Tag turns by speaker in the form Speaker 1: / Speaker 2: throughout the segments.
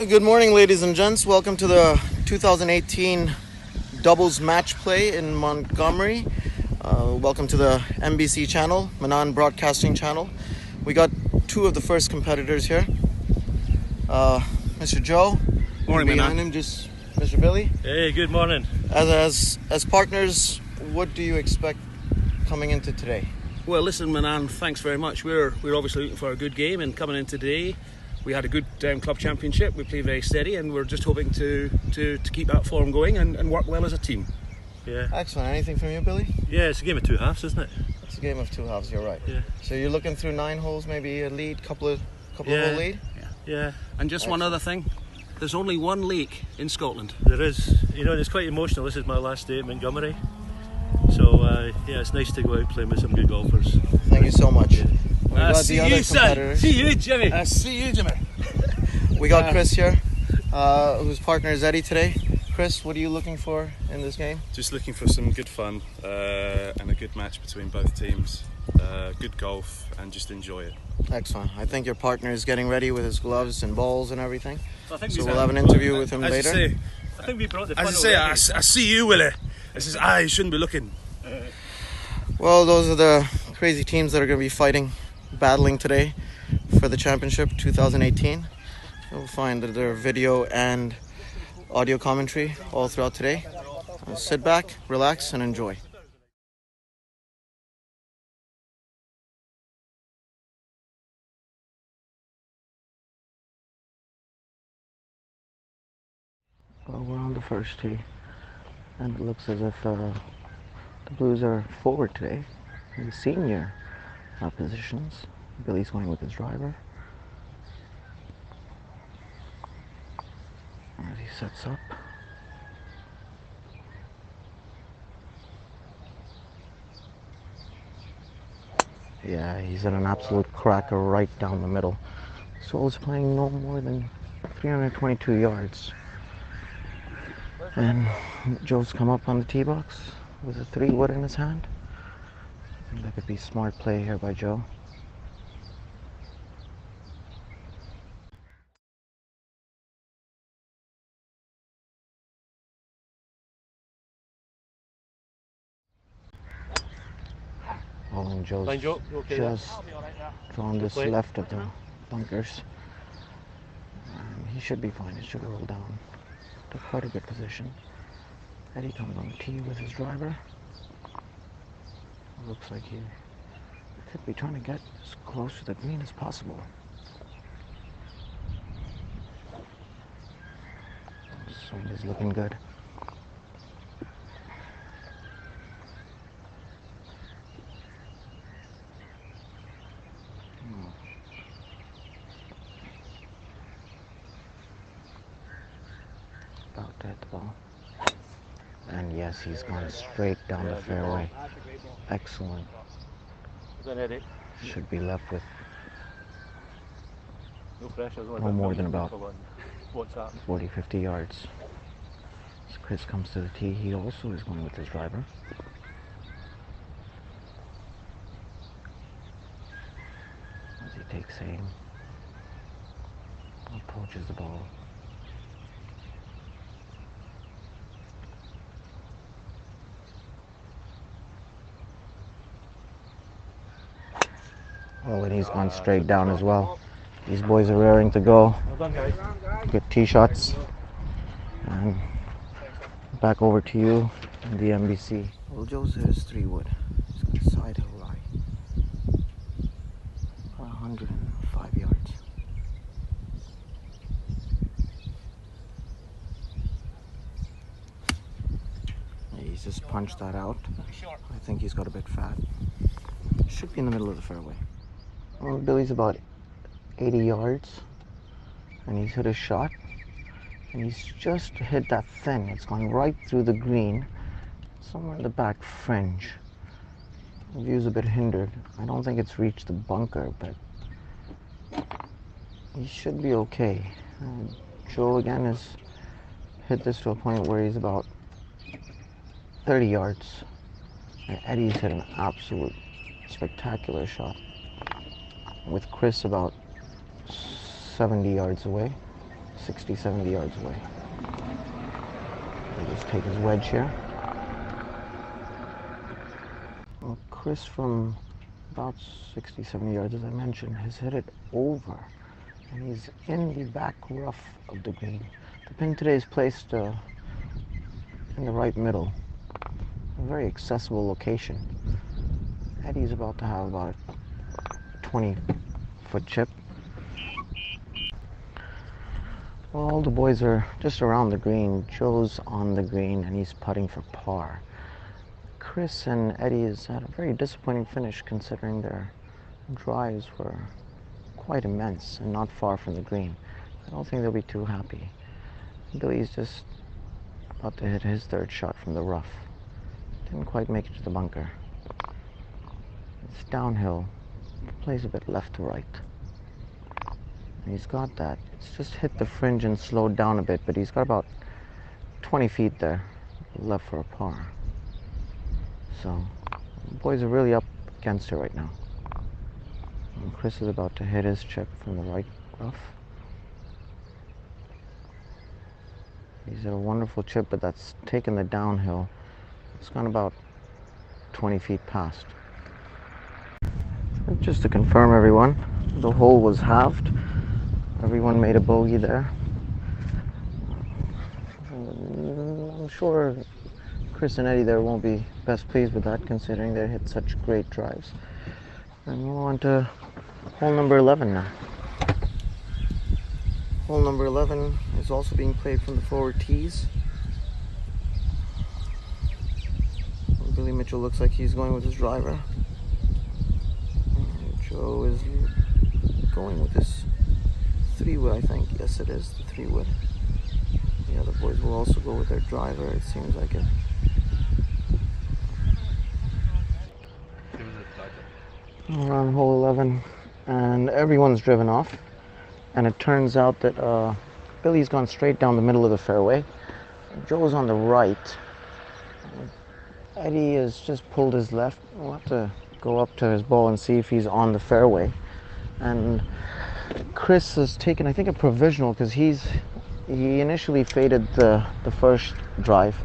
Speaker 1: Good morning, ladies and gents. Welcome to the 2018 doubles match play in Montgomerie. Welcome to the NBC channel, Manan Broadcasting Channel. We got two of the first competitors here. Mr. Joe.
Speaker 2: Morning,
Speaker 1: behind
Speaker 2: Manan.
Speaker 1: him, just Mr. Billy.
Speaker 2: Hey, good morning.
Speaker 1: As partners, what do you expect coming into today?
Speaker 2: Well, listen, Manan, thanks very much. We're obviously looking for a good game, and coming in today, we had a good club championship. We played very steady, and we're just hoping to keep that form going and work well as a team.
Speaker 3: Yeah.
Speaker 1: Excellent. Anything from you, Billy?
Speaker 3: Yeah, it's a game of two halves, isn't it?
Speaker 1: It's a game of two halves. You're right.
Speaker 3: Yeah.
Speaker 1: So you're looking through 9 holes, maybe a lead, couple of hole lead.
Speaker 3: Yeah.
Speaker 2: And just one other thing, there's only one lake in Scotland.
Speaker 3: There is. You know, and it's quite emotional. This is my last day at Montgomerie. So, yeah, it's nice to go out playing with some good golfers.
Speaker 1: Thank you so much.
Speaker 3: Yeah.
Speaker 1: We got the other competitors.
Speaker 2: See you, Jimmy.
Speaker 1: We got Chris here, whose partner is Eddie today. Chris, what are you looking for in this game?
Speaker 4: Just looking for some good fun and a good match between both teams. Good golf and just enjoy it.
Speaker 1: Excellent. I think your partner is getting ready with his gloves and balls and everything.
Speaker 3: I think
Speaker 1: So we'll have an interview with him
Speaker 4: As
Speaker 1: later.
Speaker 4: I say,
Speaker 3: I think we brought the fun
Speaker 4: I see you, Willie. This is I shouldn't be looking.
Speaker 1: Well, those are the crazy teams that are going to be fighting, battling today for the championship 2018. You'll find that there are video and audio commentary all throughout today. Sit back, relax, and enjoy. Well, we're on the first tee, and it looks as if the Blues are forward today in the senior positions. Billy's going with his driver as he sets up. Yeah, he's at an absolute cracker right down the middle. Soul's playing no more than 322 yards. And Joe's come up on the tee box with a 3-wood in his hand. I think that could be smart play here by Joe. Oh, and Joe's
Speaker 3: Fine, Joe. You okay
Speaker 1: just drawn this
Speaker 3: play.
Speaker 1: left of the bunkers. He should be fine. It should roll down to quite a good position. Eddie comes on the tee with his driver. Looks like he could be trying to get as close to the green as possible. Swing is looking good. About to hit the ball. And yes, he's gone straight down the fairway. Excellent. Should be left with
Speaker 3: No pressure.
Speaker 1: no more than about
Speaker 3: What's that?
Speaker 1: 40-50 yards. As Chris comes to the tee, he also is going with his driver. As he takes aim, approaches the ball. Oh, and he's gone straight down as well. These boys are raring to go.
Speaker 3: Well done, guys.
Speaker 1: Good tee shots. And back over to you in the NBC. Well, Joe's hit his 3-wood. He's got a side hill lie. 105 yards. He's just punched that out. I think he's got a bit fat. Should be in the middle of the fairway. Well, Billy's about 80 yards, and he's hit a shot, and he's just hit that thing. It's gone right through the green, somewhere in the back fringe. The view's a bit hindered. I don't think it's reached the bunker, but he should be okay. Joe again has hit this to a point where he's about 30 yards, and Eddie's hit an absolute spectacular shot, with Chris about 70 yards away. 60, 70 yards away. He'll just take his wedge here. Well, Chris from about 60, 70 yards, as I mentioned, has hit it over. And he's in the back rough of the green. The pin today is placed in the right middle. A very accessible location. Eddie's about to have about a 20-foot chip. Well, all the boys are just around the green. Joe's on the green and he's putting for par. Chris and Eddie has had a very disappointing finish considering their drives were quite immense and not far from the green. I don't think they'll be too happy. Billy's just about to hit his third shot from the rough. Didn't quite make it to the bunker. It's downhill, plays a bit left to right. And he's got that. It's just hit the fringe and slowed down a bit, but he's got about 20 feet there left for a par. So, the boys are really up against it right now. And Chris is about to hit his chip from the right rough. He's at a wonderful chip, but that's taken the downhill. It's gone about 20 feet past. Just to confirm everyone, the hole was halved. Everyone made a bogey there. I'm sure Chris and Eddie there won't be best pleased with that considering they hit such great drives. And we're on to hole number 11 now. Hole number 11 is also being played from the forward tees. Billy Mitchell looks like he's going with his driver. And Joe is going with his 3-wood, I think. Yes, it is the 3-wood. The other boys will also go with their driver, it seems like it. We're on hole 11 and everyone's driven off, and it turns out that Billy's gone straight down the middle of the fairway. Joe's on the right. Eddie has just pulled his left. We'll have to go up to his ball and see if he's on the fairway. And Chris has taken, I think, a provisional because he initially faded the first drive,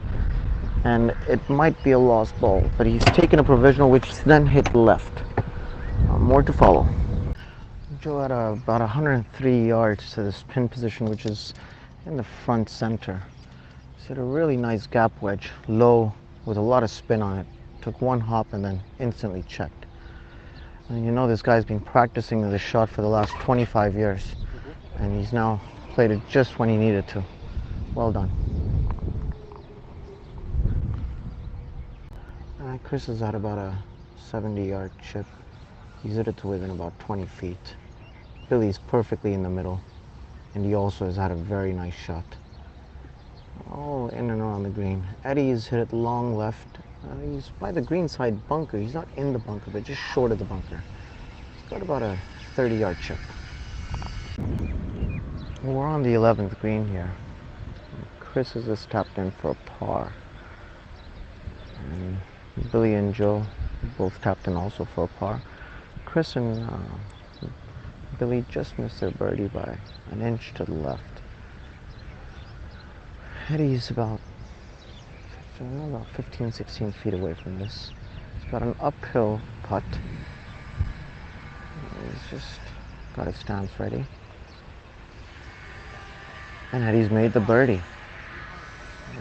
Speaker 1: and it might be a lost ball, but he's taken a provisional which then hit left. More to follow. Joe had about 103 yards to this pin position, which is in the front center. He's hit a really nice gap wedge, low, with a lot of spin on it. Took one hop and then instantly checked. And you know this guy's been practicing this shot for the last 25 years, and he's now played it just when he needed to. Well done. Chris is at about a 70-yard chip. He's hit it to within about 20 feet. Billy's perfectly in the middle, and he also has had a very nice shot. All in and around the green. Eddie's hit it long left. He's by the green side bunker. He's not in the bunker, but just short of the bunker. He's got about a 30-yard chip. We're on the 11th green here. Chris has just tapped in for a par. And Billy and Joe both tapped in also for a par. Chris and Billy just missed their birdie by an inch to the left. Eddie's about 15, 16 feet away from this. He's got an uphill putt. He's just got his stance ready. And Eddie's made the birdie.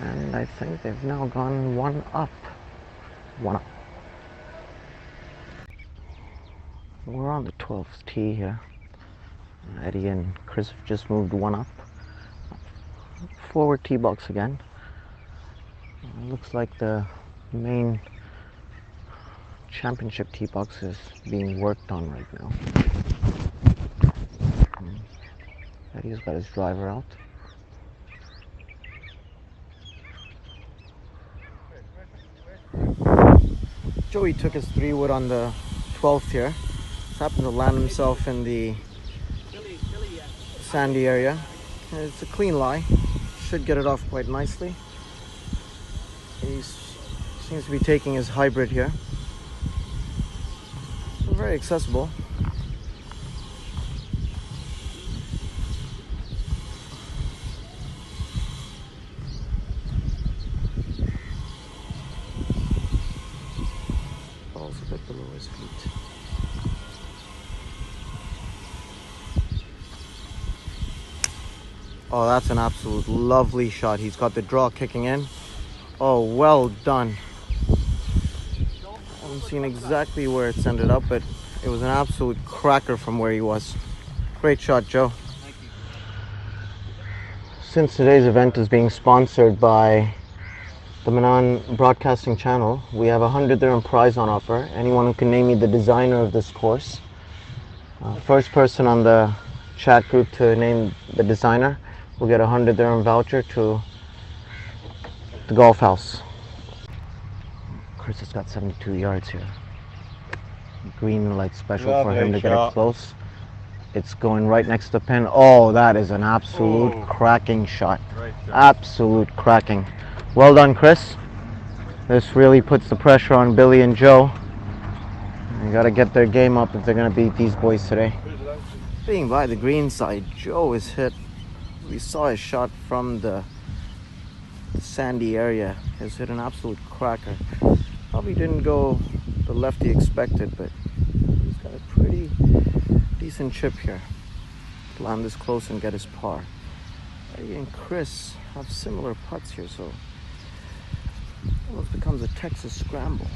Speaker 1: And I think they've now gone one up. One up. We're on the 12th tee here. Eddie and Chris have just moved one up. Forward tee box again. Looks like the main championship tee box is being worked on right now. Eddie's got his driver out. Joey took his 3-wood on the 12th here. He's happened to land himself in the sandy area. It's a clean lie. Should get it off quite nicely. He seems to be taking his hybrid here. Very accessible. his feet. Oh, that's an absolute lovely shot. He's got the draw kicking in. Oh, well done. I haven't seen exactly where it's ended up, but it was an absolute cracker from where he was. Great shot, Joe.
Speaker 2: Thank you.
Speaker 1: Since today's event is being sponsored by the Manan Broadcasting Channel, we have a 100 dirham prize on offer. Anyone who can name me the designer of this course, first person on the chat group to name the designer will get a 100 dirham voucher to the golf house. Chris has got 72 yards here. Green light special for him to get it close. It's going right next to the pin. Oh, that is an absolute cracking shot. Absolute cracking. Well done, Chris. This really puts the pressure on Billy and Joe. You got to get their game up if they're going to beat these boys today. Being by the green side, Joe is hit. We saw his shot from the sandy area. Has hit an absolute cracker. Probably didn't go the left he expected, but he's got a pretty decent chip here to land this close and get his par. Eddie and Chris have similar putts here, so it almost becomes a Texas scramble.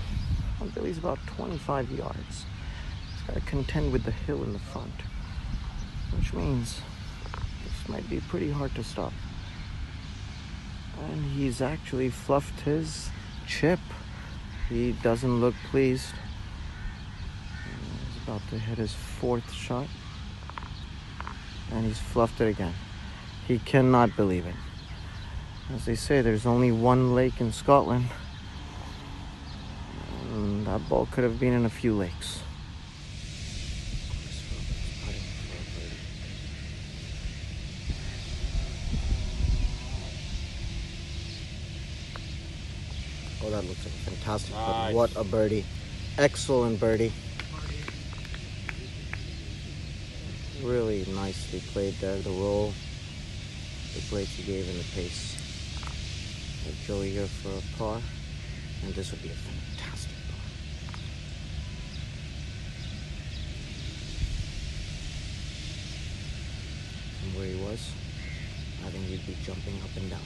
Speaker 1: Well, Billy's about 25 yards. He's got to contend with the hill in the front, which means this might be pretty hard to stop. And he's actually fluffed his chip. He doesn't look pleased. He's about to hit his fourth shot. And he's fluffed it again. He cannot believe it. As they say, there's only one lake in Scotland. And that ball could have been in a few lakes. Oh, that looks like a fantastic putt. What a birdie. Excellent birdie. Really nicely played there. The roll, the break he gave, and the pace. Have Joey here for a par, and this would be a fantastic par. From where he was, I think he'd be jumping up and down.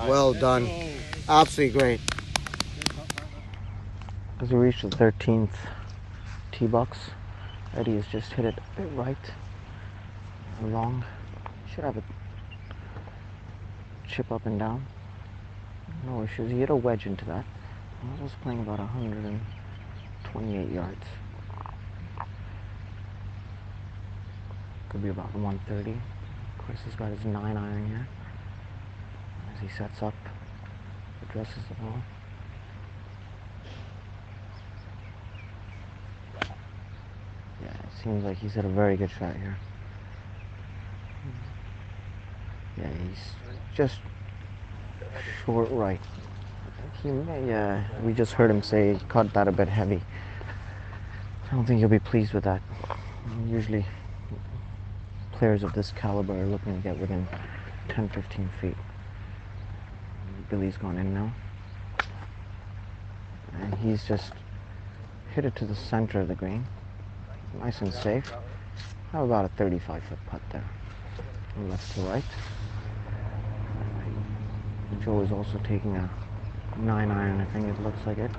Speaker 1: Well done. Absolutely great. As we reach the 13th tee box, Eddie has just hit it a bit right, long. Should have a chip up and down. No issues. He hit a wedge into that. I was playing about 128 yards. Could be about 130. Chris has got his 9-iron here. As he sets up, addresses the ball. Yeah, it seems like he's hit a very good shot here. Yeah, he's just short right. He may, we just heard him say he caught that a bit heavy. I don't think he'll be pleased with that. Usually, players of this caliber are looking to get within 10-15 feet. Billy's gone in now, and he's just hit it to the center of the green, nice and safe. How about a 35-foot putt there, from left to right. Joe is also taking a 9-iron, I think it looks like it.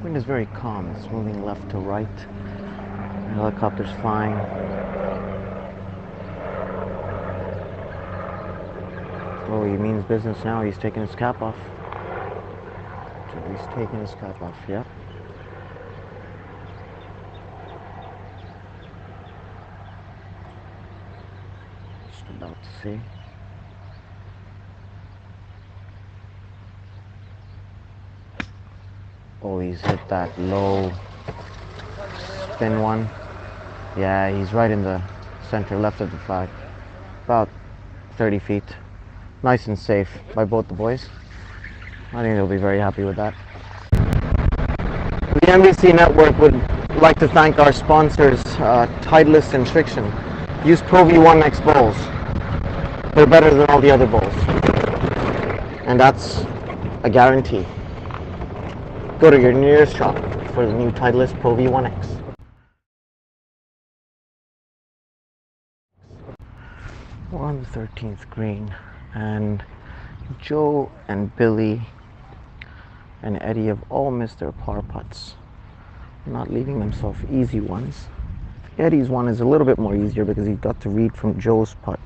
Speaker 1: Wind is very calm. It's moving left to right. The helicopter's flying. Oh, he means business now. He's taking his cap off. So he's taking his cap off, yep. Just about to see. Oh, he's hit that low spin one. Yeah, he's right in the center left of the flag. About 30 feet. Nice and safe by both the boys. I think they'll be very happy with that. The NBC network would like to thank our sponsors, Titleist and Friction. Use Pro V1X bowls. They're better than all the other bowls. And that's a guarantee. Go to your nearest shop for the new Titleist Pro V1X. We're on the 13th green, and Joe and Billy and Eddie have all missed their par putts, not leaving themselves easy ones. Eddie's one is a little bit more easier because he got to read from Joe's putt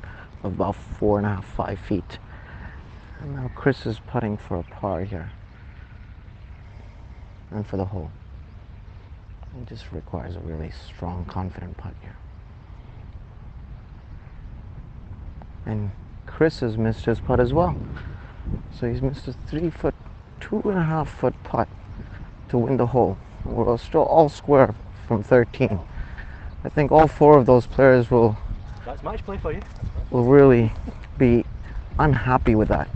Speaker 1: of about 4.5, 5 feet. And now Chris is putting for a par here and for the hole. It just requires a really strong, confident putt here. And Chris has missed his putt as well. So he's missed a 3-foot, 2.5-foot putt to win the hole. We're still all square from 13. I think all 4 of those players will
Speaker 3: That's match play for you.
Speaker 1: Will really be unhappy with that.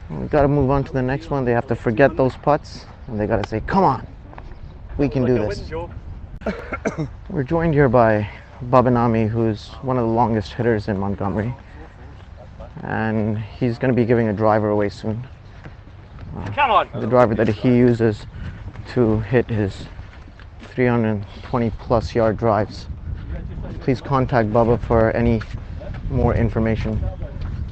Speaker 1: We've got to move on to the next one. They have to forget those putts and they got to say, come on, we can do this. We're joined here by Babanami, who's one of the longest hitters in Montgomerie, and he's going to be giving a driver away soon. The driver that he uses to hit his 320 plus yard drives. Please contact Bubba for any more information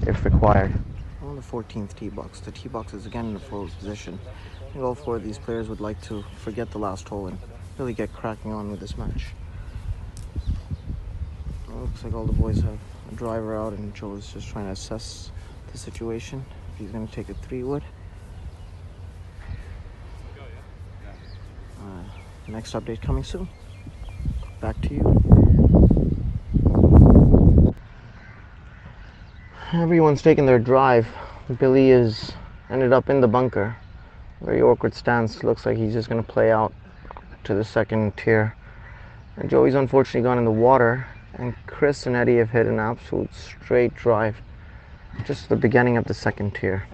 Speaker 1: if required. On the 14th tee box. The tee box is again in a full position. I think all 4 of these players would like to forget the last hole and really get cracking on with this match. It looks like all the boys have a driver out and Joe is just trying to assess the situation. If he's going to take a 3-wood. Next update coming soon. Back to you. Everyone's taking their drive. Billy is ended up in the bunker. Very awkward stance. Looks like he's just going to play out to the second tier. And Joey's unfortunately gone in the water. And Chris and Eddie have hit an absolute straight drive. Just the beginning of the second tier.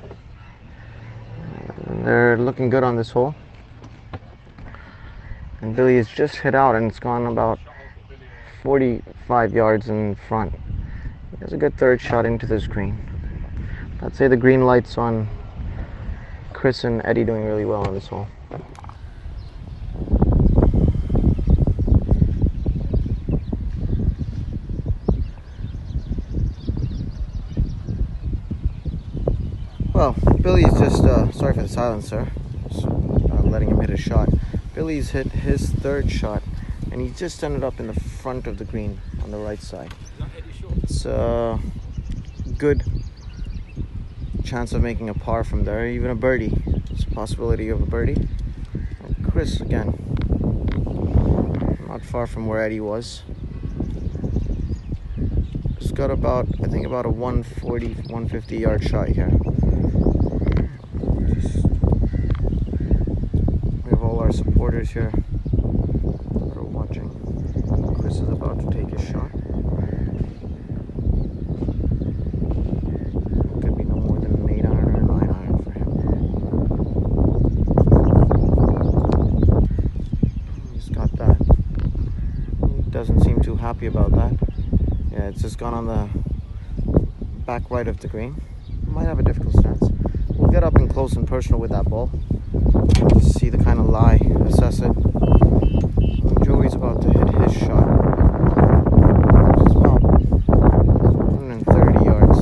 Speaker 1: And they're looking good on this hole. And Billy has just hit out and it's gone about 45 yards in front. He has a good 3rd shot into this green. I'd say the green light's on Chris and Eddie doing really well on this hole. Well, Billy's just, sorry for the silence, sir. Just, letting him hit a shot. Billy's hit his 3rd shot and he just ended up in the front of the green on the right side. It's a good chance of making a par from there, even a birdie. It's a possibility of a birdie. And Chris again, not far from where Eddie was. He's got about, I think about a 140, 150 yard shot here. We have all our supporters here that are watching. Chris is about to take his shot. Could be no more than an 8-iron or a 9-iron for him. He's got that. He doesn't seem too happy about that. Yeah, it's just gone on the back right of the green. Might have a difficult stance. We'll get up and close and personal with that ball. Just see the kind of lie, assess it. And Joey's about to hit his shot. It's about 130 yards.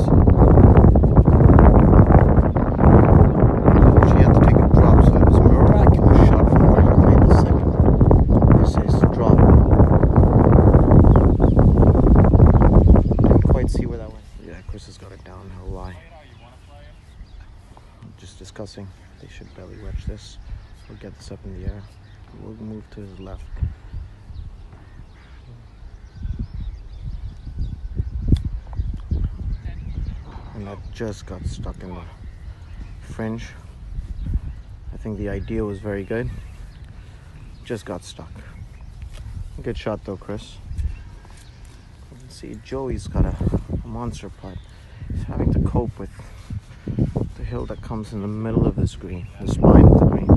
Speaker 1: She had to take a drop, so it was a miraculous shot from where he played the second. This is drop. Didn't quite see where that went. Yeah, Chris has got a downhill lie. Just discussing. They should belly wedge this. We'll get this up in the air. We'll move to his left. And that just got stuck in the fringe. I think the idea was very good. Just got stuck. Good shot though, Chris. You can see Joey's got a monster putt. He's having to cope with the hill that comes in the middle of this green, the spine of the green.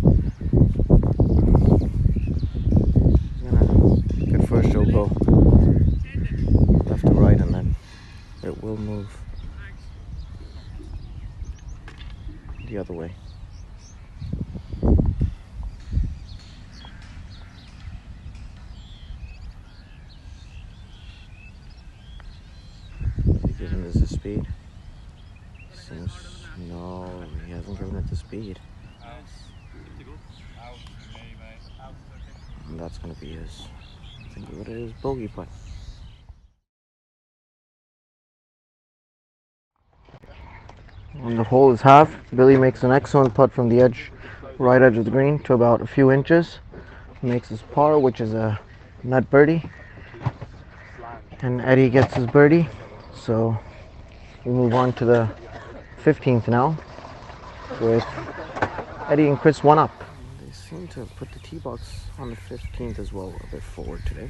Speaker 1: go left to right, and then it will move the other way. Given this a speed? Seems no, he hasn't given it the speed. And that's going to be his, I think what it is, bogey putt. When the hole is half, Billy makes an excellent putt from the edge, right edge of the green to about a few inches. Makes his par, which is a net birdie. And Eddie gets his birdie. So we move on to the 15th now, with Eddie and Chris one up. They seem to have put the tee box on the 15th as well, a bit forward today.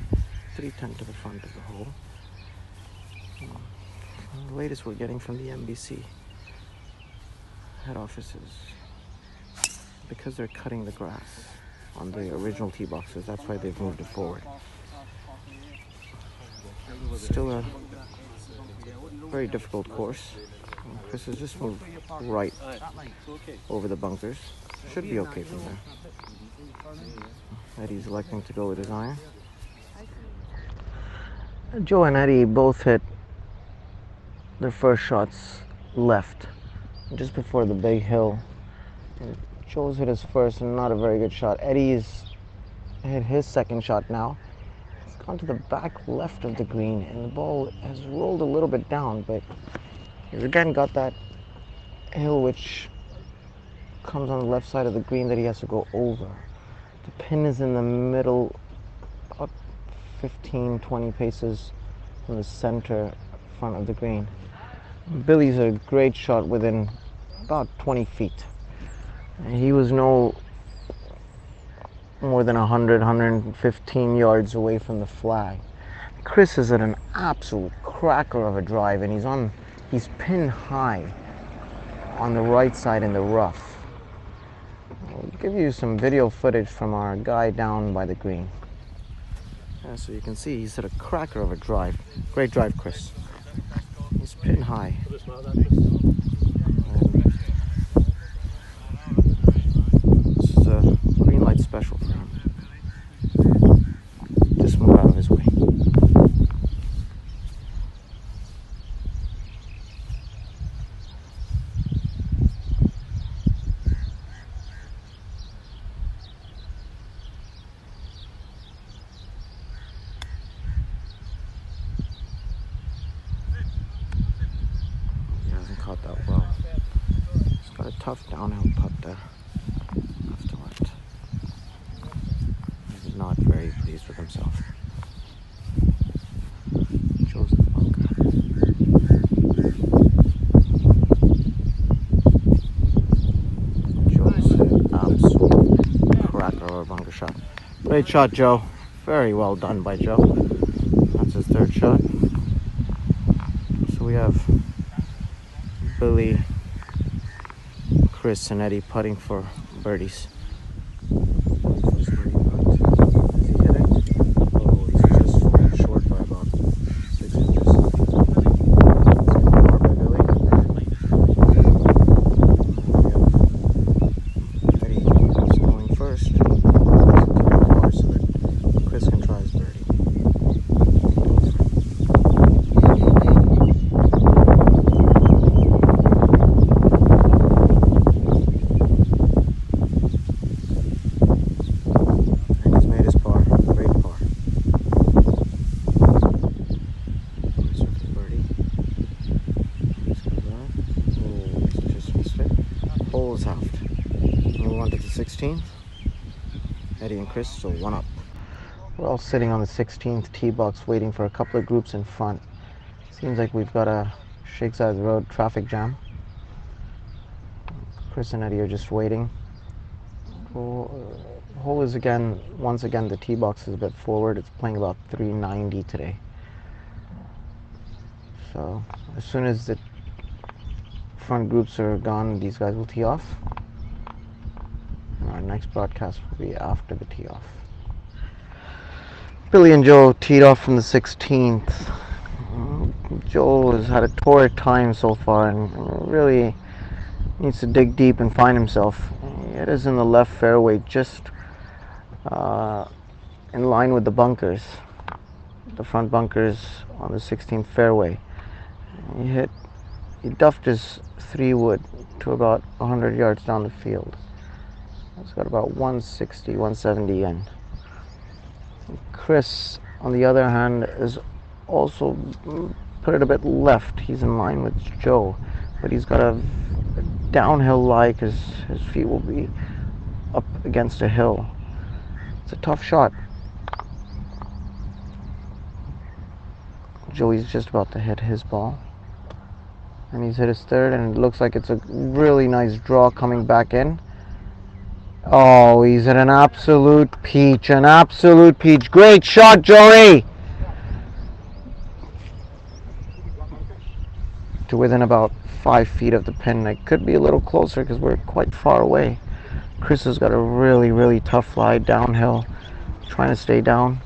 Speaker 1: 310 to the front of the hole. The latest we're getting from the NBC head offices, because they're cutting the grass on the original tee boxes, that's why they've moved it forward. Still a very difficult course. Chris has just moved right over the bunkers. Should be okay from there. Eddie's electing to go with his iron. Joe and Eddie both hit their first shots left, just before the big hill. And Joe's hit his first and not a very good shot. Eddie's hit his second shot now. It's gone to the back left of the green, and the ball has rolled a little bit down, but he's again got that hill which comes on the left side of the green that he has to go over. The pin is in the middle, about 15-20 paces from the center front of the green. Billy's a great shot within about 20 feet. He was no more than 115 yards away from the flag. Chris is at an absolute cracker of a drive, and he's pinned high on the right side in the rough. I'll give you some video footage from our guy down by the green. Yeah, so you can see he's at a cracker of a drive. Great drive, Chris. He's pinned high. This is a green light special for him. Just move out of his way. Caught that well. He's got a tough downhill putt there. Left to left. He's not very pleased with himself. Joe's in the bunker. Joe's an absolute cracker of a bunker shot. Great shot, Joe. Very well done by Joe. That's his third shot. So we have Billy, Chris, and Eddie putting for birdies. First birdie putt. Does he hit it? Oh, he's just falling short by about 6 inches. Par by Billy. Eddie is going first. Par so that Chris can try his birdie. Hole is halved. Move on to the 16th. Eddie and Chris, so one up. We're all sitting on the 16th tee box waiting for a couple of groups in front. Seems like we've got a Shakeside Road traffic jam. Chris and Eddie are just waiting. Hole is once again the tee box is a bit forward. It's playing about 390 today. So as soon as the front groups are gone, these guys will tee off, and our next broadcast will be after the tee off. Billy and Joe teed off from the 16th. Joe has had a torrid time so far and really needs to dig deep and find himself. It is in the left fairway, just in line with the bunkers, the front bunkers on the 16th fairway. He duffed his 3-wood to about 100 yards down the field. It's got about 160, 170 in. Chris, on the other hand, is also put it a bit left. He's in line with Joe, but he's got a downhill lie because his feet will be up against a hill. It's a tough shot. Joey's just about to hit his ball, and he's hit his third, and it looks like it's a really nice draw coming back in. Oh, he's at an absolute peach, an absolute peach. Great shot, Joey! To within about 5 feet of the pin. It could be a little closer because we're quite far away. Chris has got a really, really tough lie downhill, trying to stay down.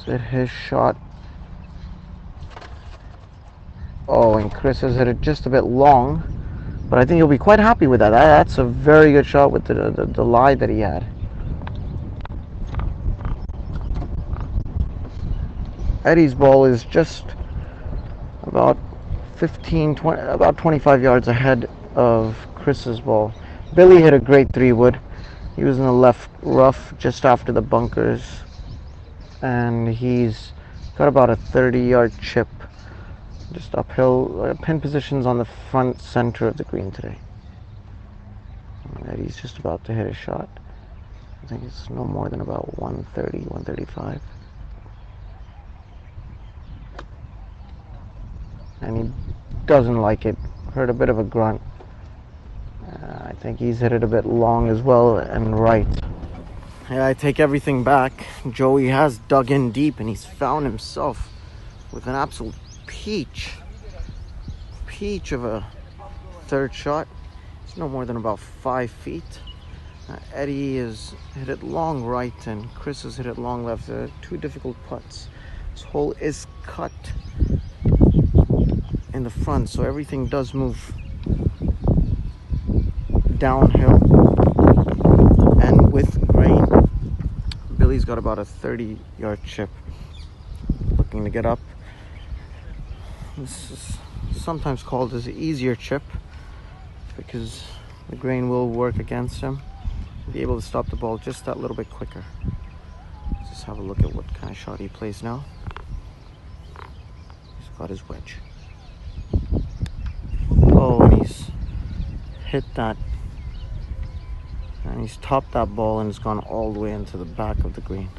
Speaker 1: Hit his shot. Oh, and Chris has hit it just a bit long, but I think he'll be quite happy with that. That's a very good shot with the lie that he had. Eddie's ball is just about 25 yards ahead of Chris's ball. Billy hit a great 3-wood. He was in the left rough just after the bunkers, and he's got about a 30-yard chip just uphill. Pin positions on the front center of the green today. And he's just about to hit a shot. I think it's no more than about 130, 135. And he doesn't like it. Heard a bit of a grunt. I think he's hit it a bit long as well and right. Yeah, I take everything back. Joey has dug in deep and he's found himself with an absolute peach of a third shot. It's no more than about 5 feet. Eddie has hit it long right and Chris has hit it long left. Two difficult putts. This hole is cut in the front, so everything does move downhill and with grain. Billy's got about a 30-yard chip, looking to get up. This is sometimes called as an easier chip because the grain will work against him. Be able to stop the ball just that little bit quicker. Let's just have a look at what kind of shot he plays now. He's got his wedge. Oh, and he's hit that, and he's topped that ball and it's gone all the way into the back of the green.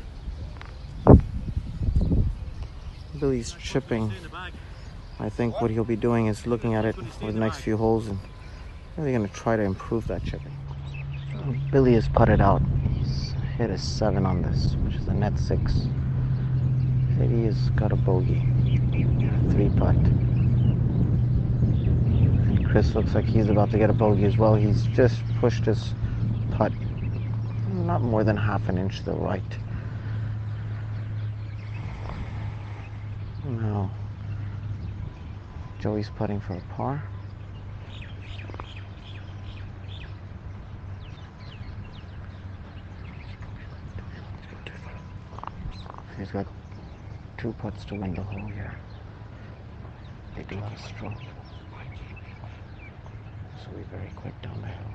Speaker 1: Billy's chipping. I think what he'll be doing is looking at it for the next few holes and really going to try to improve that chipping. Billy has putted out. He's hit a 7 on this, which is a net 6. Eddie has got a bogey, 3 putt. And Chris looks like he's about to get a bogey as well. He's just pushed his putt not more than half an inch to the right. Now, Joey's putting for a par. He's got 2 putts to win the hole here. They do have a stroke. So we're very quick down the hill.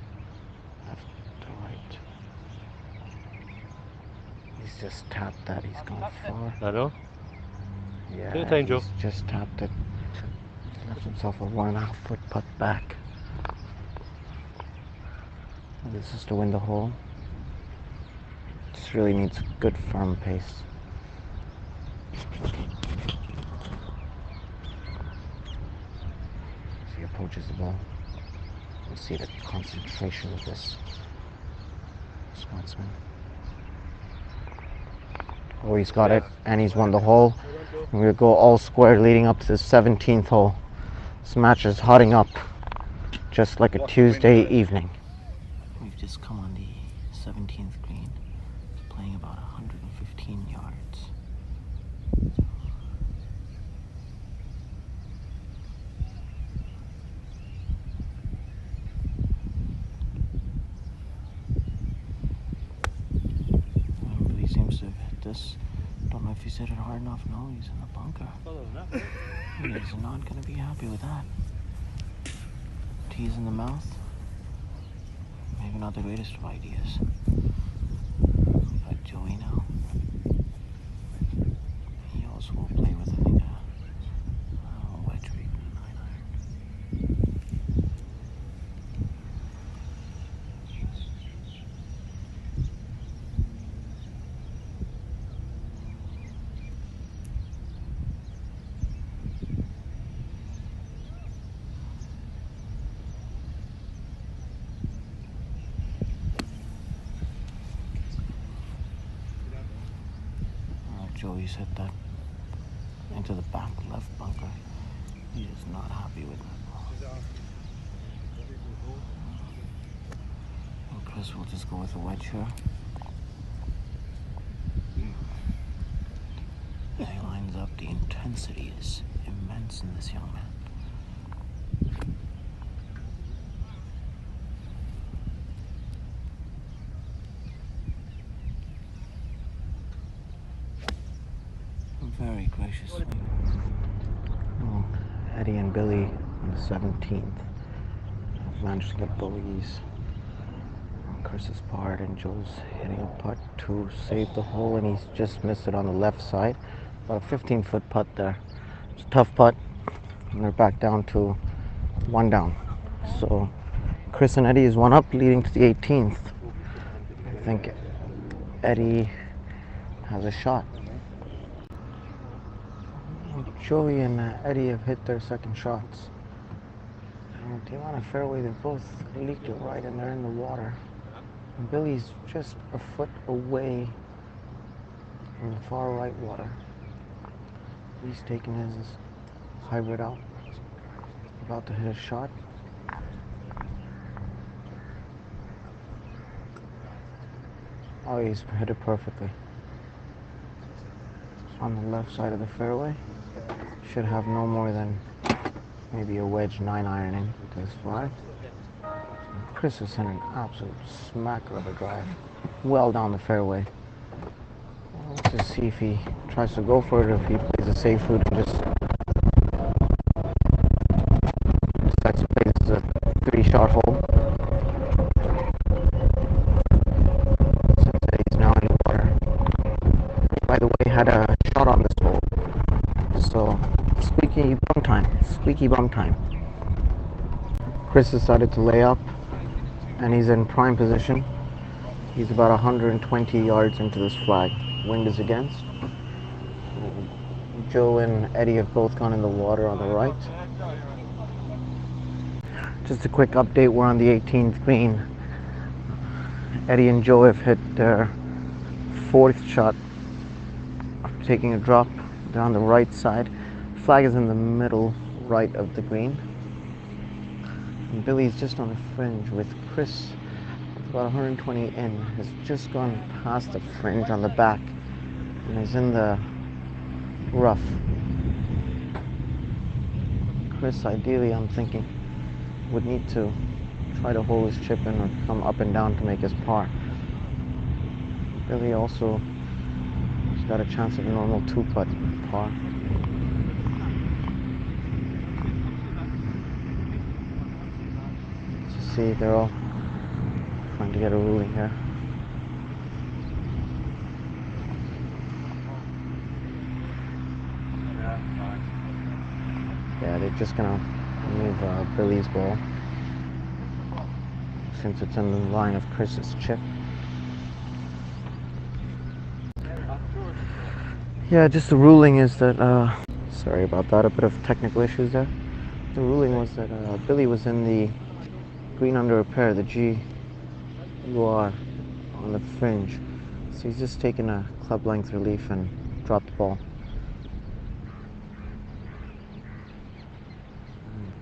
Speaker 1: Left to right. He's just tapped that. He's gone far.
Speaker 3: I know.
Speaker 1: Yeah,
Speaker 3: Take your time, Joe.
Speaker 1: he's just tapped it. Left himself a 1.5 foot putt back. And this is to win the hole. Just really needs good firm pace. As he approaches the ball, you'll see the concentration of this sportsman. Oh, he's got it, and he's won the hole. And we'll go all square leading up to the 17th hole. This match is hotting up, just like a Tuesday evening. We've just come on the 17th green. He's playing about 115 yards. But he seems to have hit this. Don't know if he's hit it hard enough. No, he's in the bunker. And he's not going to be happy with that. Tees in the mouth. Maybe not the greatest of ideas. But Joey now. He also will play with, I think, a wedge or even a 9-iron. Joey's hit that into the back left bunker. He is not happy with that ball. And Chris will just go with a wedge here. As he lines up, the intensity is immense in this young man. Very graciously. Oh, Eddie and Billy on the 17th have managed to get bogeys on Chris's part, and Joe's hitting a putt to save the hole, and he's just missed it on the left side. About a 15-foot putt there. It's a tough putt, and they're back down to 1 down. So Chris and Eddie is 1 up, leading to the 18th. I think Eddie has a shot. Joey and Eddie have hit their second shots. And the amount of fairway, they've both leaked it right, and they're in the water. And Billy's just a foot away in the far right water. He's taking his hybrid out. About to hit a shot. Oh, he's hit it perfectly. On the left side of the fairway. Should have no more than maybe a wedge 9-iron in to this flag. Chris has sent an absolute smacker of a drive well down the fairway. Let's just see if he tries to go for it, or if he plays a safe route and just decides to play this as a 3-shot hole. Since he's now in the water. He, by the way, had a shot on this hole. So, squeaky bum time. Chris decided to lay up, and he's in prime position. He's about 120 yards into this flag. Wind is against. Joe and Eddie have both gone in the water on the right. Just a quick update, we're on the 18th green. Eddie and Joe have hit their 4th shot, taking a drop down the right side. Flag is in the middle right of the green. And Billy's just on the fringe, with Chris about 120 in, has just gone past the fringe on the back and is in the rough. Chris, ideally, I'm thinking, would need to try to hold his chip in or come up and down to make his par. Billy also has got a chance of a normal 2-putt par. See, they're all trying to get a ruling here. Yeah, they're just gonna move Billy's ball since it's in the line of Chris's chip. Yeah, just the ruling is that, sorry about that, a bit of technical issues there. The ruling was that Billy was in the green under repair, the GUR on the fringe. So he's just taken a club length relief and dropped the ball.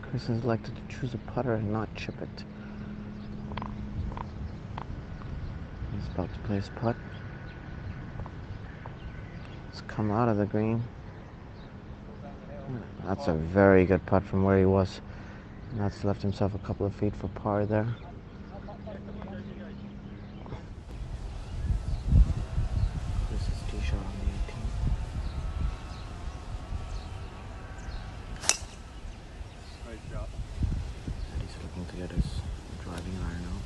Speaker 1: Chris has elected to choose a putter and not chip it. about to play his putt. It's come out of the green. That's a very good putt from where he was. And that's left himself a couple of feet for par there. This is tee shot on the 18th.
Speaker 3: Right shot.
Speaker 1: And he's looking to get his driving iron out.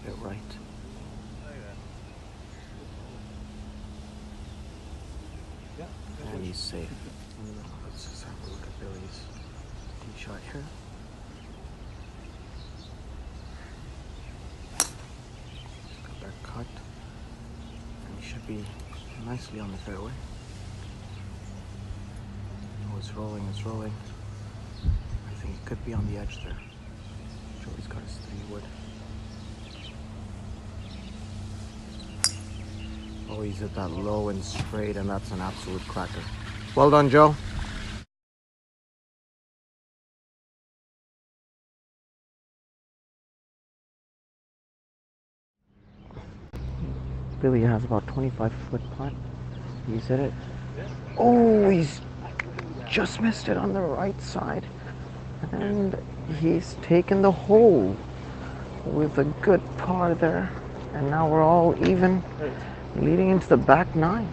Speaker 1: It right. And he's safe. Let's just have a look at Billy's tee shot here. Got that cut. And he should be nicely on the fairway. Oh, it's rolling, it's rolling. I think he could be on the edge there. Joey's got his 3-wood. Oh, he's at that low and straight, and that's an absolute cracker. Well done, Joe. Billy has about 25-foot putt. He's hit it. Oh, he's just missed it on the right side. And he's taken the hole with a good par there. And now we're all even, leading into the back 9.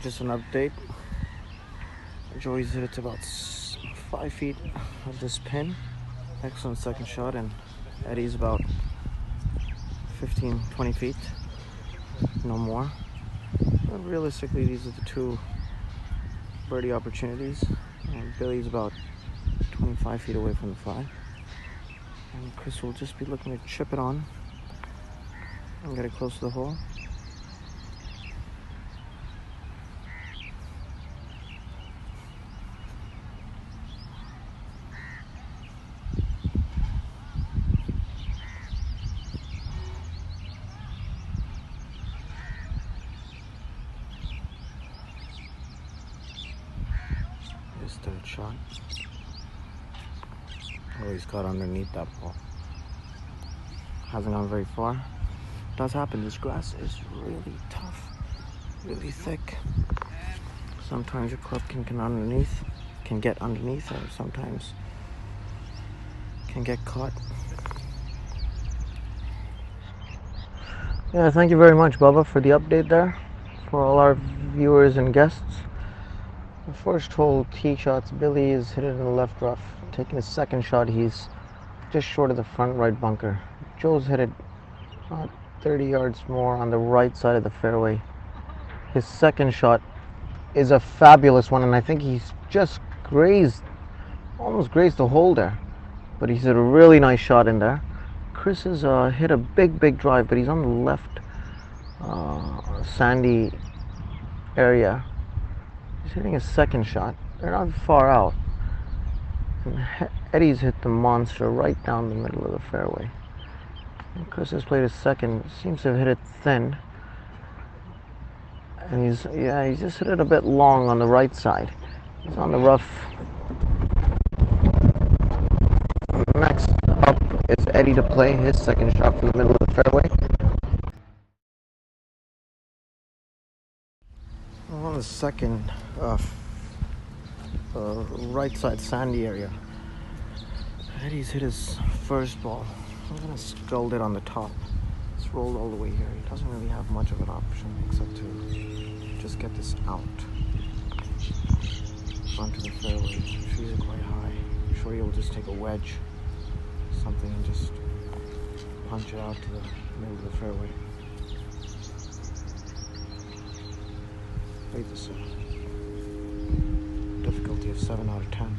Speaker 1: Just an update. Joey's hit it to about 5 feet of this pin. Excellent second shot, and Eddie's about 15-20 feet, no more. But realistically, these are the 2 birdie opportunities, and Billy's about 25 feet away from the flag. And Chris will just be looking to chip it on and get it close to the hole. His 3rd shot. Oh, he's got underneath that ball. Hasn't gone very far. It does happen. This grass is really tough, really thick. Sometimes your club can get underneath, or sometimes can get caught. Yeah, thank you very much, Bubba, for the update there for all our viewers and guests. The first hole tee shots, Billy is hit it in the left rough. Taking his second shot, he's just short of the front right bunker. Joe's hit it 30 yards more on the right side of the fairway. His second shot is a fabulous one, and I think he's just almost grazed the hole there. But he's hit a really nice shot in there. Chris has hit a big drive, but he's on the left sandy area. He's hitting his second shot. They're not far out. And Eddie's hit the monster right down the middle of the fairway. And Chris has played his second. Seems to have hit it thin. And he's just hit it a bit long on the right side. He's on the rough. Next up is Eddie to play his second shot from the middle of the fairway. On the second right side sandy area, Eddie's hit his first ball. I'm gonna sculled it on the top. It's rolled all the way here. He doesn't really have much of an option except to just get this out onto the fairway. Trees are quite high. I'm sure he'll just take a wedge, something, and just punch it out to the middle of the fairway. Rate this difficulty of 7 out of 10.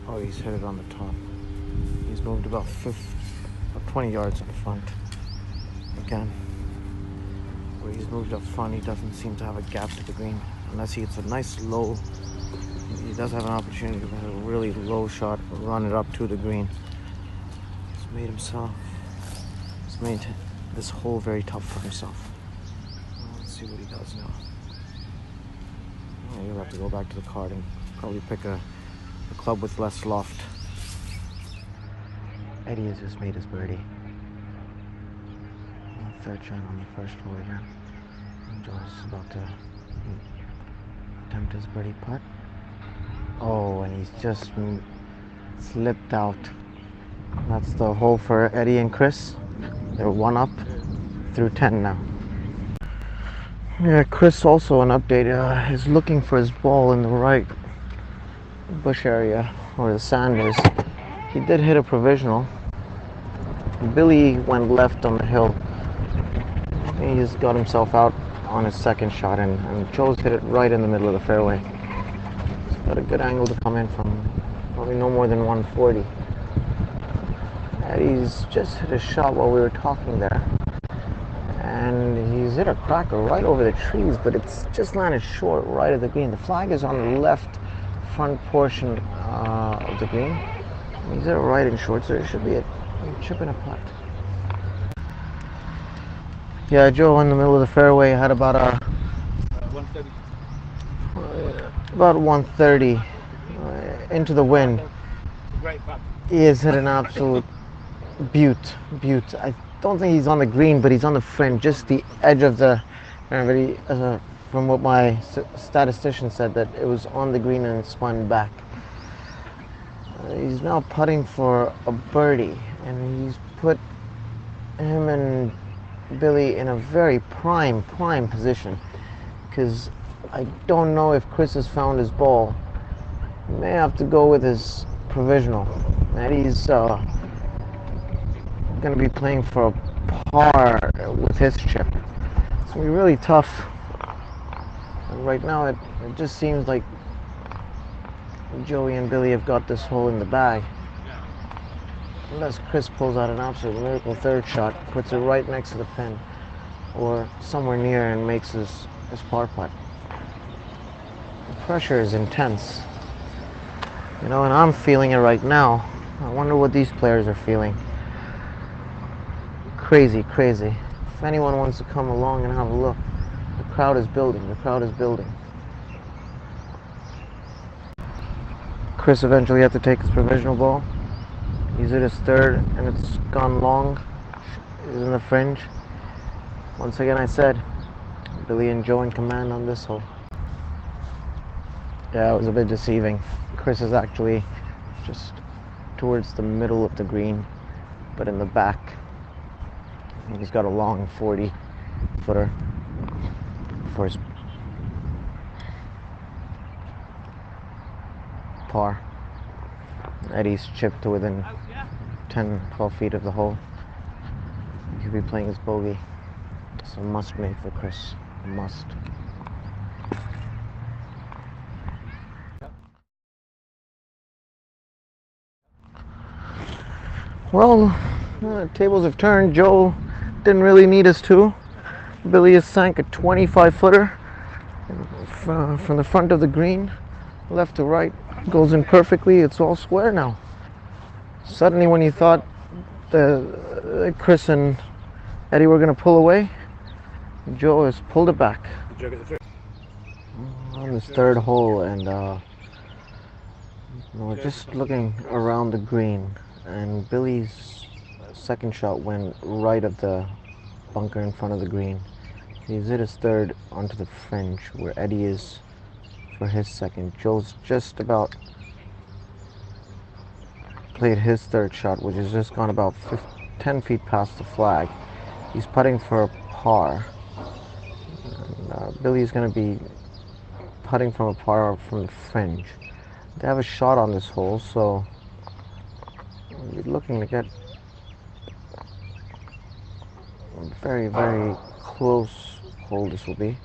Speaker 1: Oh, he's hit it on the top. He's moved about 20 yards in front. Again, where he's moved up front, he doesn't seem to have a gap to the green, unless he hits a nice low He does have an opportunity to hit a really low shot, run it up to the green. He's made this hole very tough for himself. Let's see what he does now. Oh, he'll have to go back to the card and probably pick a club with less loft. Eddie has just made his birdie. Third shot on the first hole again. And Joe's about to attempt his birdie putt. Oh, and he's just slipped out. That's the hole for Eddie and Chris. They're 1 up through 10 now. Yeah, Chris, also an update, is looking for his ball in the right bush area where the sand is. He did hit a provisional. Billy went left on the hill. He just got himself out on his second shot, and Joe's hit it right in the middle of the fairway. He's got a good angle to come in from, probably no more than 140. Eddie's just hit a shot while we were talking there, and he's hit a cracker right over the trees, but it's just landed short right of the green. The flag is on the left front portion of the green. He's hit it right and short, so it should be a chip and a putt. Yeah, Joe in the middle of the fairway had about
Speaker 2: 130.
Speaker 1: About 130 into the wind.
Speaker 2: Great putt.
Speaker 1: He has hit an absolute beaut. I don't think he's on the green, but he's on the fringe, just the edge of the. From what my statistician said, that it was on the green and it spun back. He's now putting for a birdie, and he's put him and Billy in a very prime position, because I don't know if Chris has found his ball. He may have to go with his provisional. Eddie's going to be playing for a par with his chip. It's going to be really tough. And right now it just seems like Joey and Billy have got this hole in the bag. Unless Chris pulls out an absolute miracle third shot, puts it right next to the pin or somewhere near, and makes his par putt. The pressure is intense. You know, and I'm feeling it right now. I wonder what these players are feeling. Crazy. If anyone wants to come along and have a look, the crowd is building. Chris eventually had to take his provisional ball. He's hit his third, and it's gone long. He's in the fringe. Once again, I said, Billy and Joe in command on this hole. Yeah, it was a bit deceiving. Chris is actually just towards the middle of the green, but in the back. He's got a long 40-footer for his par. Eddie's chipped to within 10-12 feet of the hole. He could be playing his bogey. It's a must make for Chris. A must. Well, tables have turned. Joe didn't really need us to. Billy has sank a 25-footer from the front of the green, left to right. Goes in perfectly. It's all square now. Suddenly, when you thought Chris and Eddie were going to pull away, Joe has pulled it back on this third hole, and we're just looking around the green, and Billy's second shot went right of the bunker in front of the green. He's hit his third onto the fringe where Eddie is for his second. Joe's just about played his third shot, which has just gone about 10 feet past the flag. He's putting for a par. And, Billy's going to be putting from a par from the fringe. They have a shot on this hole, so we're looking to get a very close hole this will be.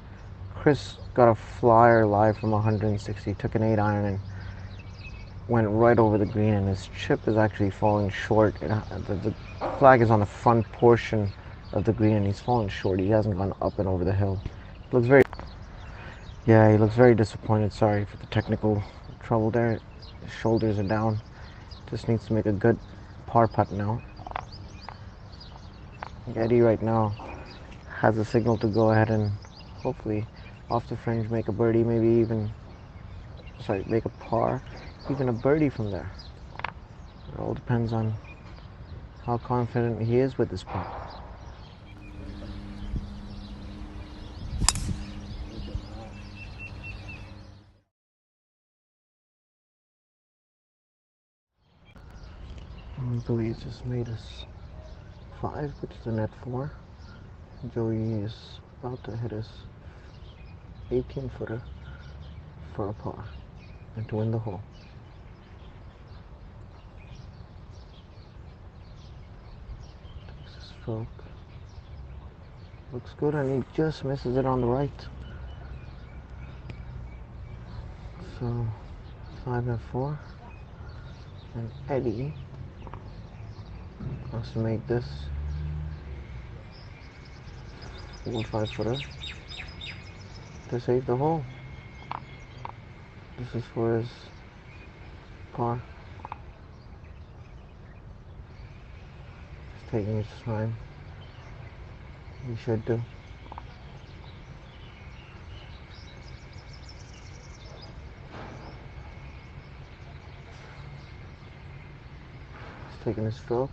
Speaker 1: Chris got a flyer live from 160, took an 8-iron and went right over the green, and his chip is actually falling short. The flag is on the front portion of the green, and he's fallen short. He hasn't gone up and over the hill. He looks very disappointed. Sorry for the technical trouble there. His shoulders are down. Just needs to make a good par putt now. Eddie right now has a signal to go ahead and hopefully off the fringe make a birdie, maybe even, make a par, even a birdie from there. It all depends on how confident he is with this putt. Billy's just made us 5, which is a net 4. Joey is about to hit his 18-footer for a par and to win the hole. Takes a stroke. Looks good, and he just misses it on the right. So 5 and 4. And Eddie has to make this 5-footer to save the hole. This is for his par. He's taking his time. He should do. He's taking his stroke.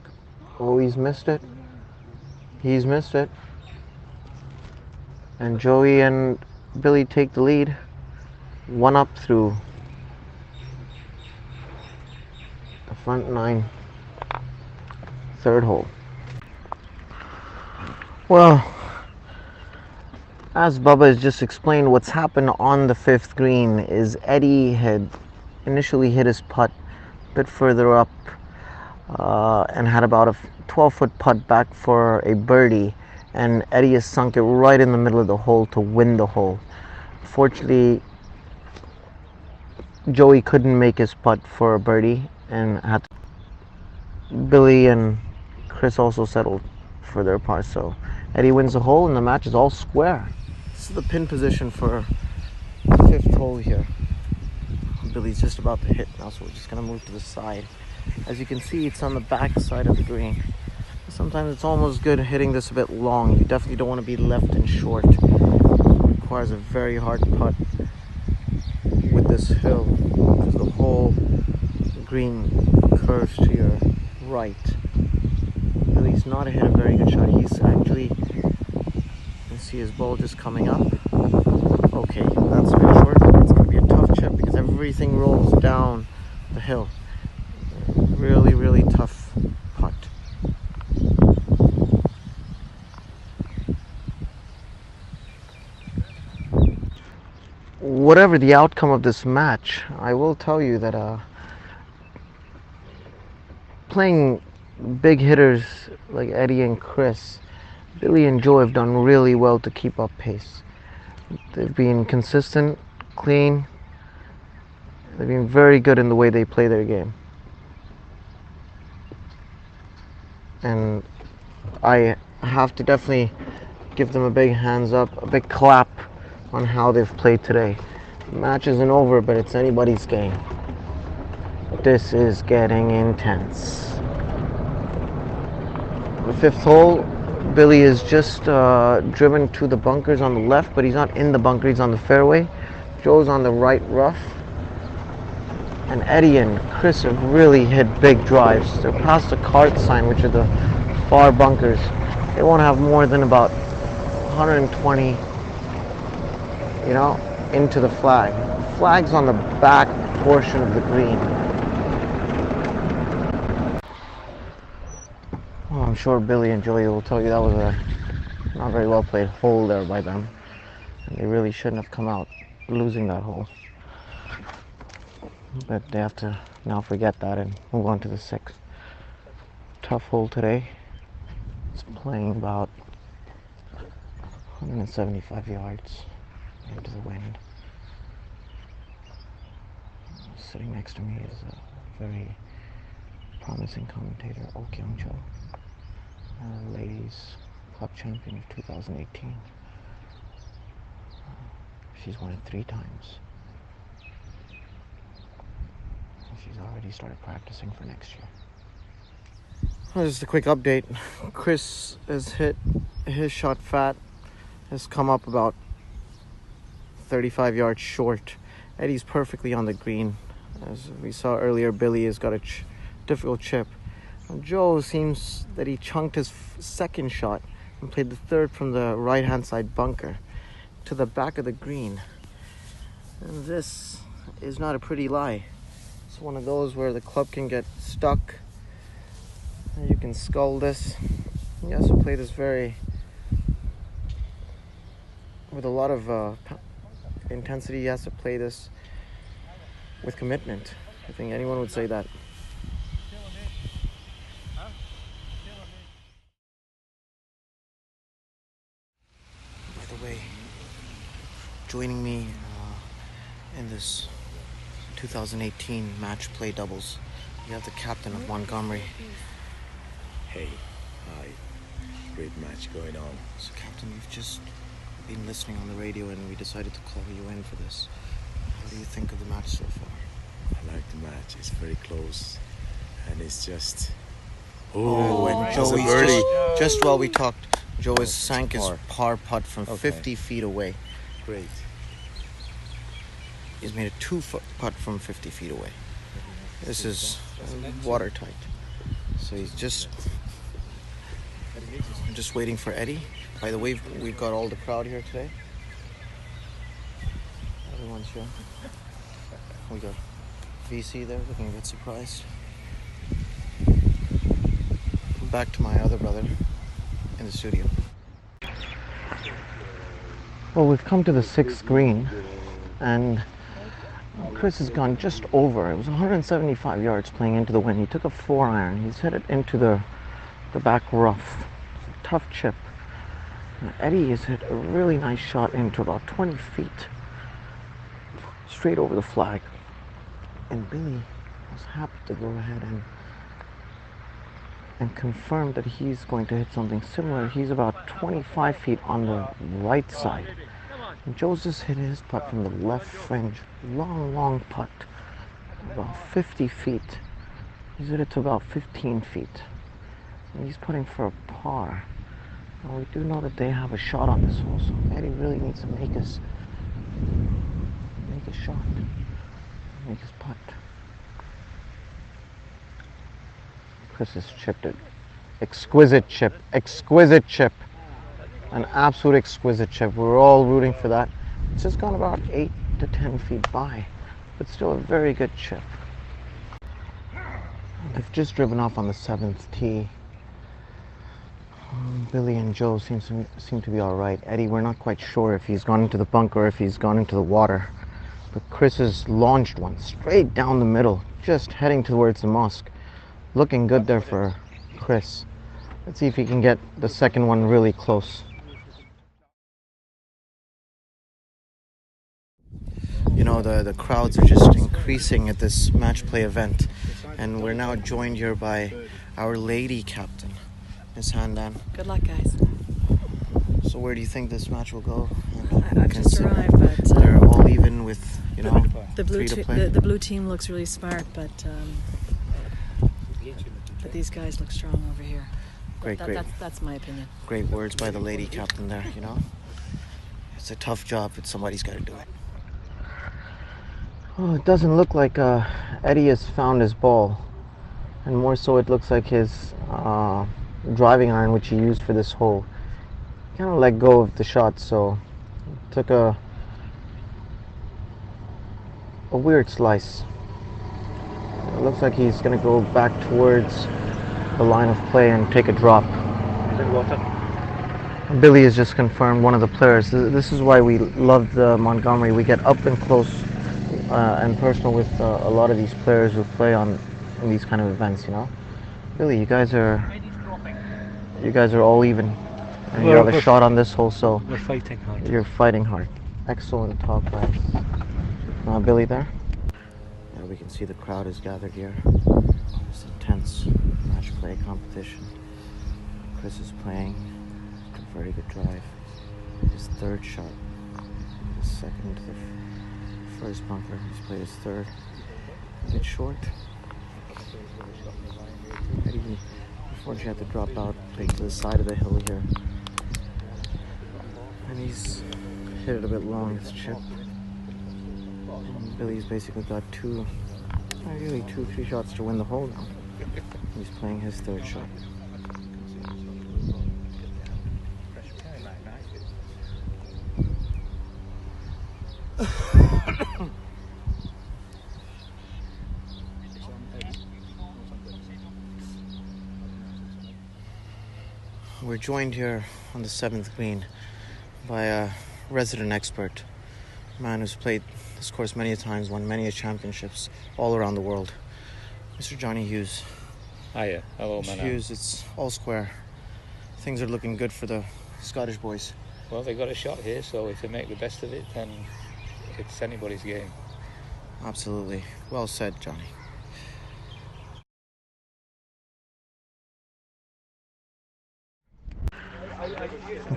Speaker 1: Oh, he's missed it. He's missed it. And Joey and Billy take the lead. 1 up through the front 9. 3rd hole. Well, as Bubba has just explained, what's happened on the 5th green is Eddie had initially hit his putt a bit further up and had about a 12-foot putt back for a birdie, and Eddie has sunk it right in the middle of the hole to win the hole. Fortunately, Joey couldn't make his putt for a birdie, and had to. Billy and Chris also settled for their par, so Eddie wins the hole and the match is all square. This is the pin position for the 5th hole here. Billy's just about to hit now, so we're just going to move to the side. As you can see, it's on the back side of the green. Sometimes it's almost good hitting this a bit long. You definitely don't want to be left and short. It requires a very hard putt with this hill because the whole green curves to your right. Billy's not hit a very good shot. He's actually, you can see his ball just coming up. Okay, that's a bit short. It's going to be a tough chip because everything rolls down the hill. Really, really tough putt. Whatever the outcome of this match, I will tell you that playing big hitters like Eddie and Chris, Billy and Joe have done really well to keep up pace. They've been consistent, clean. They've been very good in the way they play their game. And I have to definitely give them a big hands up, a big clap on how they've played today. The match isn't over, but it's anybody's game. This is getting intense. The 5th hole, Billy is just driven to the bunkers on the left, but he's not in the bunker, he's on the fairway. Joe's on the right rough. And Eddie and Chris have really hit big drives. They're past the cart sign, which are the far bunkers. They won't have more than about 120, into the flag. The flag's on the back portion of the green. Well, I'm sure Billy and Joey will tell you that was a not very well played hole there by them. And they really shouldn't have come out losing that hole. But they have to now forget that and move on to the 6th. Tough hole today. It's playing about 175 yards into the wind. Sitting next to me is a very promising commentator, Oh Kyung-cho, ladies club champion of 2018. She's won it 3 times. He's already started practicing for next year. Well, just a quick update. Chris has hit his shot fat, has come up about 35 yards short. Eddie's perfectly on the green. As we saw earlier, Billy has got a difficult chip. And Joe seems that he chunked his second shot and played the third from the right-hand side bunker to the back of the green. And this is not a pretty lie. It's one of those where the club can get stuck. You can scull this. He has to play this with a lot of intensity. He has to play this with commitment. I think anyone would say that. By the way, joining me in this 2018 match play doubles, you have the captain of Montgomerie.
Speaker 5: Hey, hi. Great match going on.
Speaker 1: So, Captain, you've just been listening on the radio and we decided to call you in for this. How do you think of the match so far?
Speaker 5: I like the match. It's very close. And it's just...
Speaker 1: And Joey's just while we talked, Joe has sank his par putt from 50 feet away.
Speaker 5: Great.
Speaker 1: He's made a 2-foot putt from 50 feet away. This is watertight. So he's just waiting for Eddie. By the way, we've got all the crowd here today. Everyone's here. We got VC there looking a bit surprised. Back to my other brother in the studio. Well, we've come to the 6th green and Chris has gone just over. It was 175 yards playing into the wind. He took a 4-iron. He's headed into the back rough. It's a tough chip. And Eddie has hit a really nice shot into about 20 feet. Straight over the flag. And Billy was happy to go ahead and confirm that he's going to hit something similar. He's about 25 feet on the right side. And Joe's just hit his putt from the left fringe. Long putt. About 50 feet. He's hit it to about 15 feet. And he's putting for a par. Now we do know that they have a shot on this hole, so Eddie really needs to make a shot. Make his putt. Chris has chipped it. Exquisite chip. An absolute exquisite chip. We're all rooting for that. It's just gone about 8 to 10 feet by, but still a very good chip. They've just driven off on the 7th tee. Billy and Joe seem to be all right. Eddie, we're not quite sure if he's gone into the bunker or if he's gone into the water. But Chris has launched one straight down the middle, just heading towards the mosque. Looking good there for Chris. Let's see if he can get the second one really close. You know, the crowds are just increasing at this match play event. And we're now joined here by our lady captain, Miss Handan.
Speaker 6: Good luck, guys.
Speaker 1: So where do you think this match will go?
Speaker 6: I've just arrived, but
Speaker 1: they're all even with, you know,
Speaker 6: the blue team looks really smart, but these guys look strong over here.
Speaker 1: Great.
Speaker 6: That's my opinion.
Speaker 1: Great words by the lady captain there, you know. It's a tough job, but somebody's got to do it. Oh, it doesn't look like Eddie has found his ball. And more so it looks like his driving iron, which he used for this hole, kind of let go of the shot, so took a weird slice. It looks like he's going to go back towards the line of play and take a drop. Billy has just confirmed, one of the players. This is why we love the Montgomerie. We get up and close and personal with a lot of these players who play in these kind of events, you know. Billy, you guys are all even, and you have a shot on this hole, so
Speaker 3: we're fighting hard.
Speaker 1: You're fighting hard. Excellent talk, guys. Billy there. Yeah, we can see the crowd is gathered here. This intense match play competition. Chris is playing a very good drive. His third shot, his second to the first bunker. He's played his third. a bit short. Eddie, unfortunately, had to drop out, play to the side of the hill here. And he's hit it a bit long, it's chipped. And Billy's basically got two, 3 shots to win the hole now. He's playing his third shot. We're joined here on the 7th green by a resident expert, a man who's played this course many a times, won many championships all around the world. Mr. Johnny Hughes.
Speaker 7: Hiya, hello,
Speaker 1: Mr.
Speaker 7: man.
Speaker 1: Hughes, it's all square. Things are looking good for the Scottish boys.
Speaker 7: Well, they got a shot here, so if they make the best of it, then it's anybody's game.
Speaker 1: Absolutely. Well said, Johnny.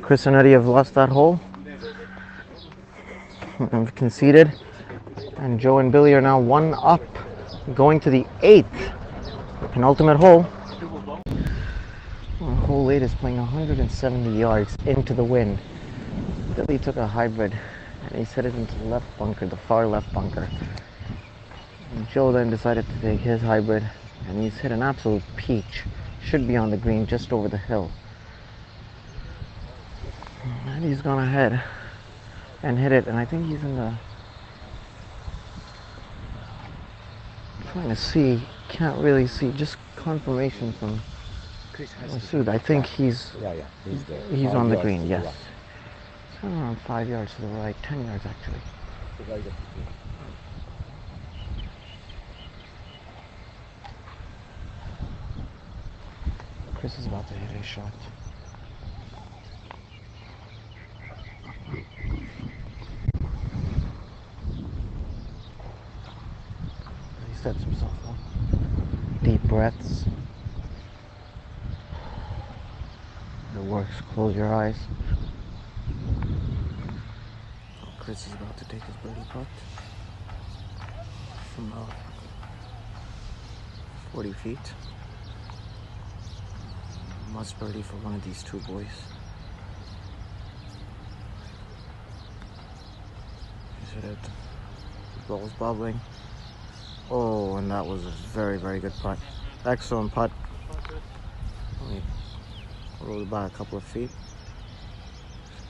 Speaker 1: Chris and Eddie have lost that hole. I've conceded. And Joe and Billy are now 1 up, going to the 8th penultimate hole. Hole 8 is playing 170 yards into the wind. Billy took a hybrid and he set it into the left bunker, the far left bunker. And Joe then decided to take his hybrid and he's hit an absolute peach. Should be on the green just over the hill. And he's gone ahead and hit it, and I think he's in the... I'm trying to see, can't really see, just confirmation from Masood. I think he's on the green, yes. It's around 5 yards to the right, 10 yards actually. Chris is about to hit a shot. He sets himself up. Deep breaths. It works. Close your eyes. Chris is about to take his birdie putt from 40 feet. Must birdie for one of these two boys. He's hit it. The ball's bobbling. Oh, and that was a very, very good putt. Excellent putt. Only rolled it back a couple of feet.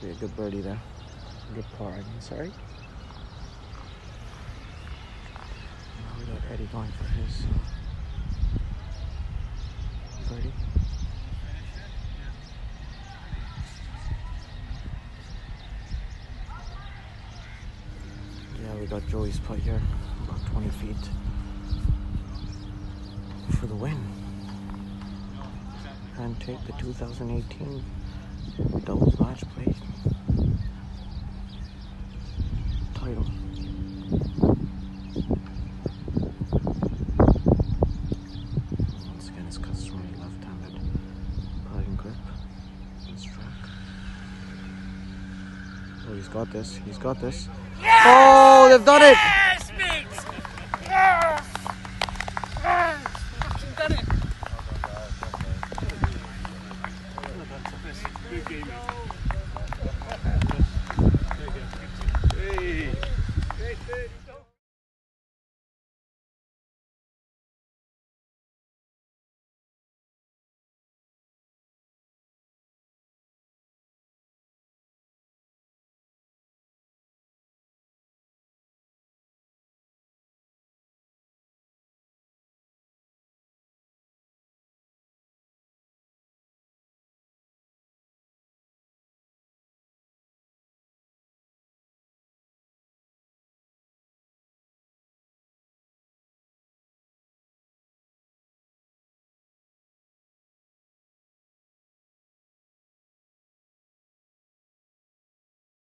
Speaker 1: Should be a good birdie there. Good par, I mean, sorry. Now we got Eddie going for his birdie. Yeah, we got Joey's putt here, about 20 feet for the win. And take the 2018 doubles match play title. Once again, his customary left-handed putting grip. This track. Oh, he's got this. He's got this. Oh, they've done it!